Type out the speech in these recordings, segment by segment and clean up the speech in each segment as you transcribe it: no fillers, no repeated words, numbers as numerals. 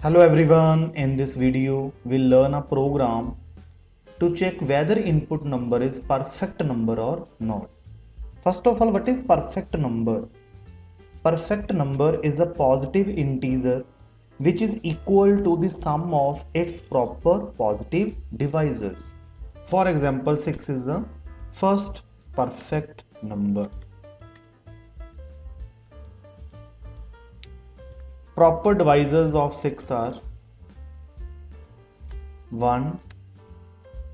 Hello everyone, in this video we'll learn a program to check whether input number is perfect number or not. First of all, what is perfect number? Perfect number is a positive integer which is equal to the sum of its proper positive divisors. For example, 6 is the first perfect number. Proper divisors of 6 are 1,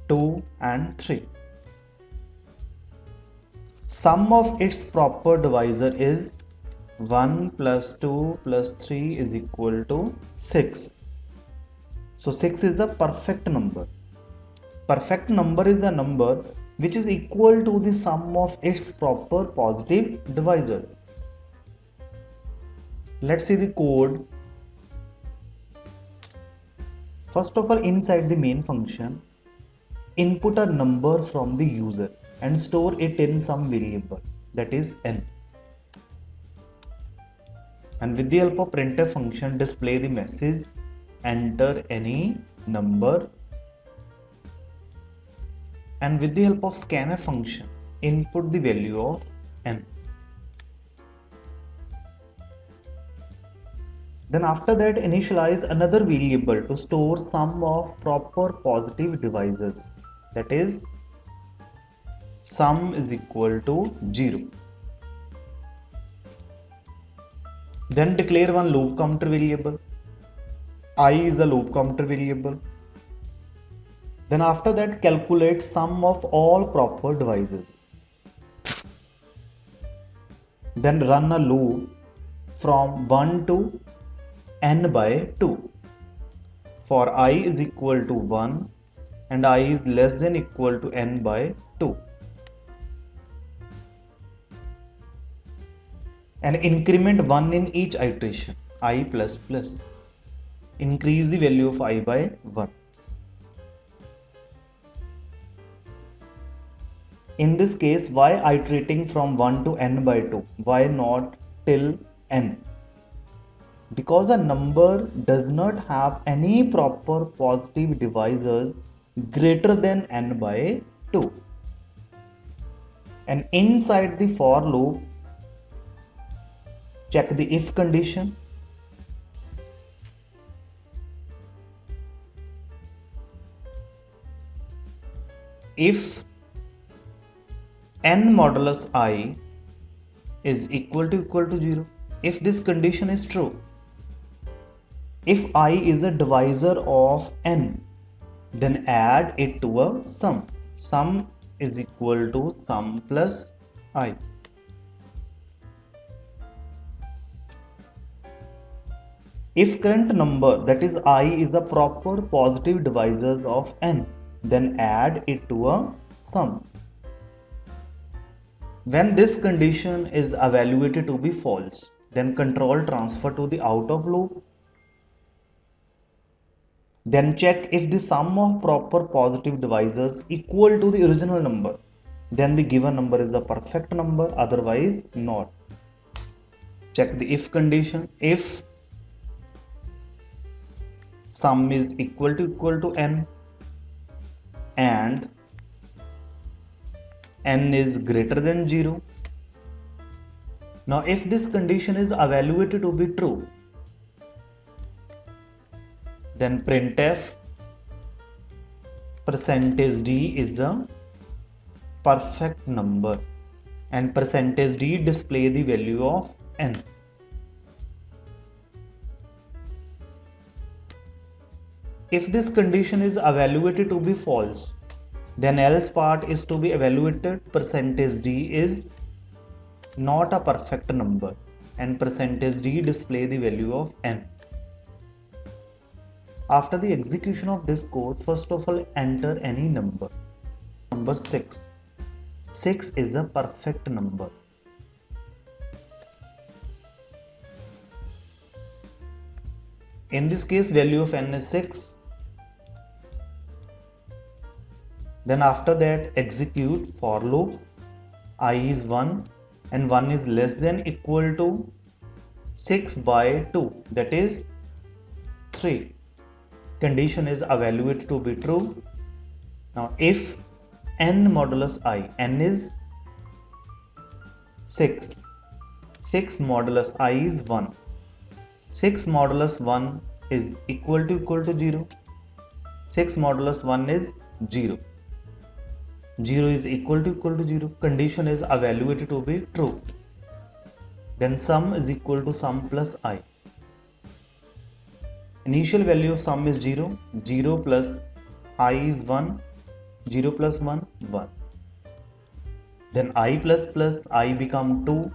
2 and 3. Sum of its proper divisor is 1 plus 2 plus 3 is equal to 6. So 6 is a perfect number. Perfect number is a number which is equal to the sum of its proper positive divisors. Let's see the code. First of all, inside the main function, input a number from the user and store it in some variable, that is n. And with the help of printf function, display the message enter any number. And with the help of scanf function, input the value of n. Then after that, initialize another variable to store sum of proper positive divisors, that is sum is equal to 0. Then declare one loop counter variable. I is a loop counter variable. Then after that, calculate sum of all proper divisors. Then run a loop from 1 to n by 2 for I is equal to 1 and I is less than equal to n by 2. And increment 1 in each iteration, I plus plus. Increase the value of I by 1. In this case, why iterating from 1 to n by 2? Why not till n? Because a number does not have any proper positive divisors greater than n by 2. And inside the for loop, check the if condition. If n modulus I is equal to 0, if this condition is true, if I is a divisor of n, then add it to a sum. Sum is equal to sum plus I. If current number, that is I, is a proper positive divisors of n, then add it to a sum. When this condition is evaluated to be false, then control transfer to the out of loop. Then check if the sum of proper positive divisors equal to the original number, then the given number is a perfect number, otherwise not. Check the if condition. If sum is equal to n and n is greater than 0. Now if this condition is evaluated to be true, then printf %d is a perfect number and %d display the value of n. If this condition is evaluated to be false, then else part is to be evaluated. %d is not a perfect number and %d display the value of n. After the execution of this code, first of all enter any number. Number 6. 6 is a perfect number. In this case, value of n is 6. Then after that, execute for loop. I is 1 and 1 is less than equal to 6 by 2, that is 3. Condition is evaluated to be true. Now if n modulus I, n is 6, 6 modulus I is 1, 6 modulus 1 is equal to 0, 6 modulus 1 is 0, 0 is equal to 0, condition is evaluated to be true. Then sum is equal to sum plus I. Initial value of sum is 0, 0 plus I is 1, 0 plus 1, 1. Then I plus I become 2,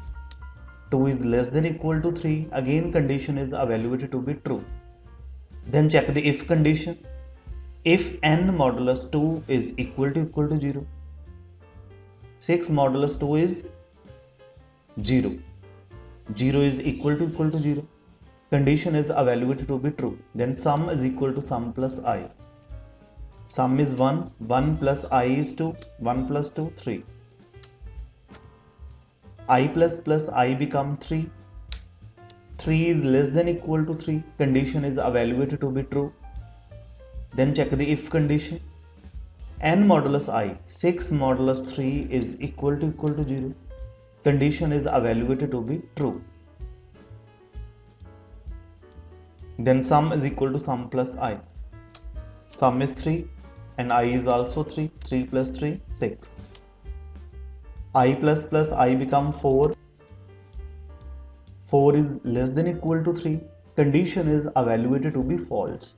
2 is less than equal to 3, again condition is evaluated to be true. Then check the if condition. If n modulus 2 is equal to 0, 6 modulus 2 is 0, 0 is equal to 0, condition is evaluated to be true. Then sum is equal to sum plus I. Sum is 1, 1 plus I is 2, 1 plus 2, 3. I plus I become 3, 3 is less than equal to 3, condition is evaluated to be true. Then check the if condition. N modulus I, 6 modulus 3 is equal to 0, condition is evaluated to be true. Then sum is equal to sum plus I. Sum is 3 and I is also 3, 3 plus 3, 6. I plus I become 4, 4 is less than equal to 3, condition is evaluated to be false.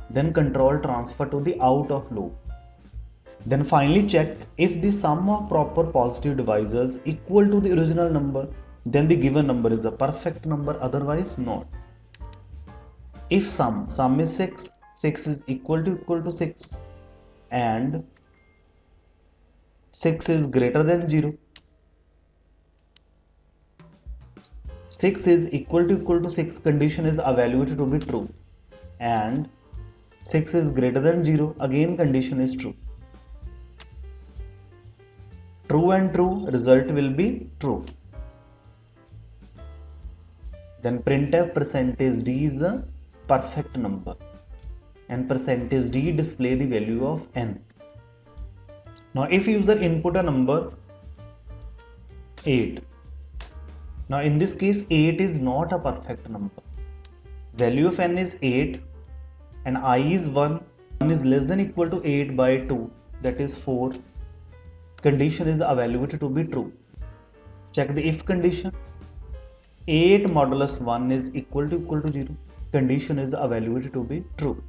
Then control transfer to the out of loop. Then finally check if the sum of proper positive divisors equal to the original number, then the given number is a perfect number, otherwise not. If sum is 6, 6 is equal to 6 and 6 is greater than 0, 6 is equal to 6, condition is evaluated to be true, and 6 is greater than 0, again condition is true. True and true, result will be true. Then printf percentage d is a perfect number and percentage d display the value of n. Now if user input a number 8, now in this case 8 is not a perfect number. Value of n is 8 and I is 1, 1 is less than equal to 8 by 2, that is 4. Condition is evaluated to be true. Check the if condition. 8 modulus 1 is equal to 0, condition is evaluated to be true.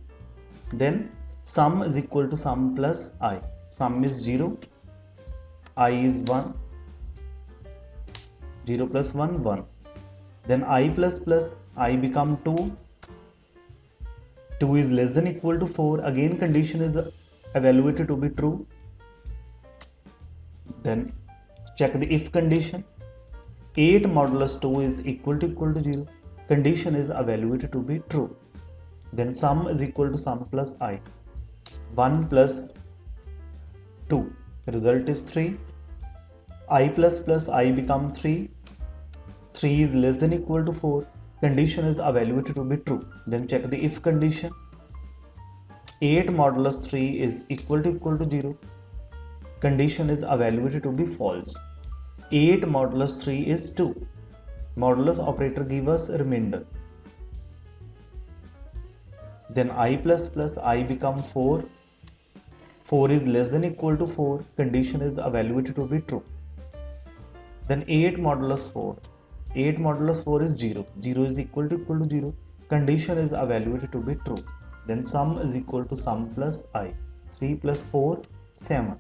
Then sum is equal to sum plus I. Sum is 0, I is 1, 0 plus 1, 1. Then I plus I become 2, 2 is less than equal to 4, again condition is evaluated to be true. Then check the if condition. 8 modulus 2 is equal to 0, condition is evaluated to be true. Then sum is equal to sum plus I. 1 plus 2, result is 3. I plus I become 3, 3 is less than equal to 4, condition is evaluated to be true. Then check the if condition. 8 modulus 3 is equal to 0, condition is evaluated to be false. 8 modulus 3 is 2, modulus operator gives us remainder. Then I plus I become 4, 4 is less than equal to 4, condition is evaluated to be true. Then 8 modulus 4, 8 modulus 4 is 0, 0 is equal to 0, condition is evaluated to be true. Then sum is equal to sum plus I. 3 plus 4, 7.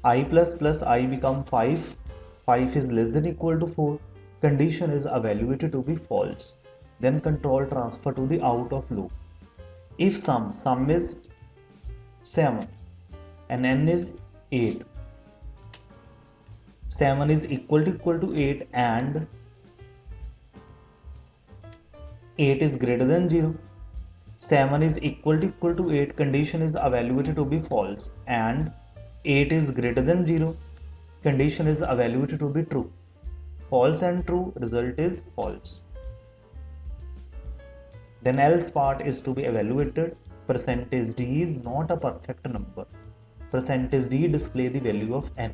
I plus I become 5, 5 is less than equal to 4, condition is evaluated to be false. Then control transfer to the out of loop. If sum is 7 and n is 8, 7 is equal to 8 and 8 is greater than 0, 7 is equal to 8, condition is evaluated to be false, and 8 is greater than 0, condition is evaluated to be true. False and true, result is false. Then else part is to be evaluated. Percentage d is not a perfect number. Percentage d display the value of n.